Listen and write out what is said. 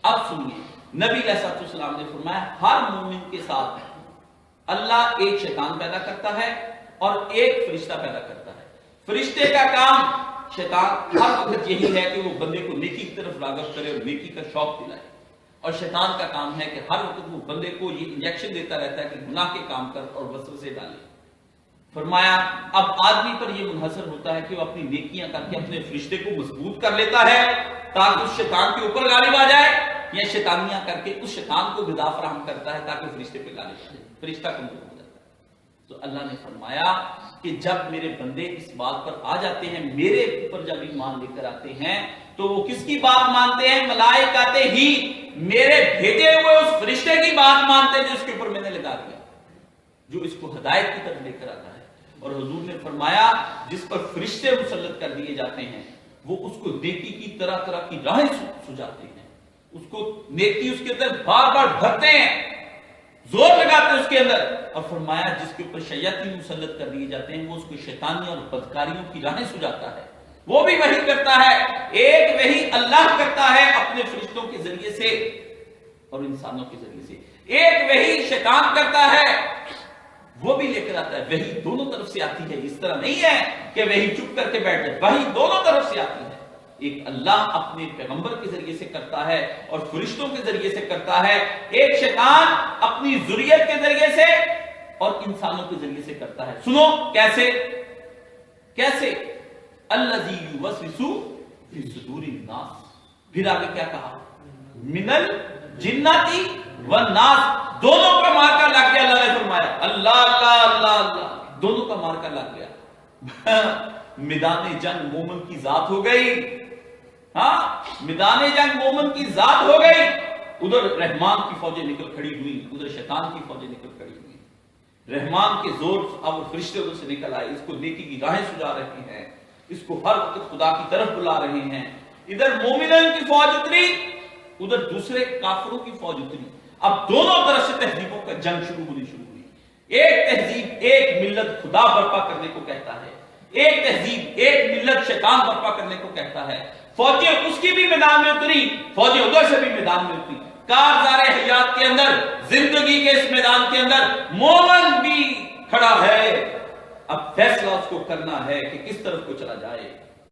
اب سنیے، نبی علیہ السلام نے فرمایا ہر مومن کے ساتھ اللہ ایک شیطان پیدا کرتا ہے اور ایک فرشتہ پیدا کرتا ہے۔ فرشتے کا کام شیطان ہر وقت یہی ہے کہ وہ بندے کو نیکی کی طرف راغب کرے اور نیکی کا شوق دلائے، اور شیطان کا کام ہے کہ ہر وقت وہ بندے کو یہ انجیکشن دیتا رہتا ہے کہ گناہ کے کام کر اور وسوسے ڈالے۔ فرمایا اب آدمی پر یہ منحصر ہوتا ہے کہ وہ اپنی نیکیاں کر کے اپنے فرشتے کو مضبوط کر لیتا ہے تاکہ اس شیطان کے اوپر غالب آ جائے، یا شیطانیاں کر کے اس شیطان کو غذا فراہم کرتا ہے تاکہ فرشتے پہ غالب آ جائے، فرشتہ کمزور ہو جاتا ہے۔ تو اللہ نے فرمایا کہ جب میرے بندے اس بات پر آ جاتے ہیں، میرے اوپر جب ایمان لے کر آتے ہیں، تو وہ کس کی بات مانتے ہیں؟ ملائکہ ہی میرے بھیجے ہوئے اس فرشتے کی بات مانتے ہیں جو اس کے اوپر میں نے لگا دیا، جو اس کو ہدایت کی طرف لے کر آتا ہے۔ اور حضور نے فرمایا جس پر فرشتے مسلط کر دیے جاتے ہیں وہ اس کو نیکی کی طرح طرح کی راہیں سجاتے ہیں، اس کو نیکی اس کے اندر بار بار بھرتے ہیں، زور لگاتے ہیں اس کے اندر۔ اور فرمایا جس کے اوپر شیاطین مسلط کر دیے جاتے ہیں وہ اس کو شیطانی اور بدکاریوں کی راہیں سجاتا ہے، وہ بھی وہی کرتا ہے۔ ایک وہی اللہ کرتا ہے اپنے فرشتوں کے ذریعے سے اور انسانوں کے ذریعے سے، ایک وہی شیطان کرتا ہے، وہ بھی لے کر آتا ہے۔ وہی دونوں طرف سے آتی ہے، اس طرح نہیں ہے کہ وہی چپ کر کے بیٹھ جائے، وہی دونوں طرف سے آتی ہے۔ ایک اللہ اپنے پیغمبر کے ذریعے سے کرتا ہے اور فرشتوں کے ذریعے سے کرتا ہے، ایک شیطان اپنی ذریت کے ذریعے سے اور انسانوں کے ذریعے سے کرتا ہے۔ سنو کیسے کیسے؟ الذی یوسوس فی صدور الناس، پھر آگے کیا کہا؟ من الجنۃ والناس، دونوں کا مارکا لگ گیا۔ اللہ نے فرمایا اللہ اللہ اللہ اللہ، دونوں کا مارکا لگ گیا۔ میدان جنگ مومن کی ذات ہو گئی، ہاں میدان جنگ مومن کی ذات ہو گئی۔ ادھر رحمان کی فوجیں نکل کھڑی ہوئی، ادھر شیطان کی فوجیں نکل کھڑی ہوئی۔ رحمان کے زور اور فرشتے ادھر سے نکل آئے، اس کو نیکی کی راہیں سجا رہے ہیں، اس کو ہر وقت خدا کی طرف بلا رہے ہیں۔ ادھر مومنین کی فوج اتری، ادھر دوسرے کافروں کی فوج اتری۔ اب دونوں طرف سے تہذیبوں کا جنگ شروع ہوئی۔ ایک تہذیب ایک ملت خدا برپا کرنے کو کہتا ہے، ایک تہذیب ایک ملت شیطان برپا کرنے کو کہتا ہے۔ فوجیں اس کی بھی میدان میں اتری، فوجیں ادھر سے بھی میدان میں اتری۔ کارزار حیات کے اندر، زندگی کے اس میدان کے اندر مومن بھی کھڑا ہے، اب فیصلہ اس کو کرنا ہے کہ کس طرف کو چلا جائے۔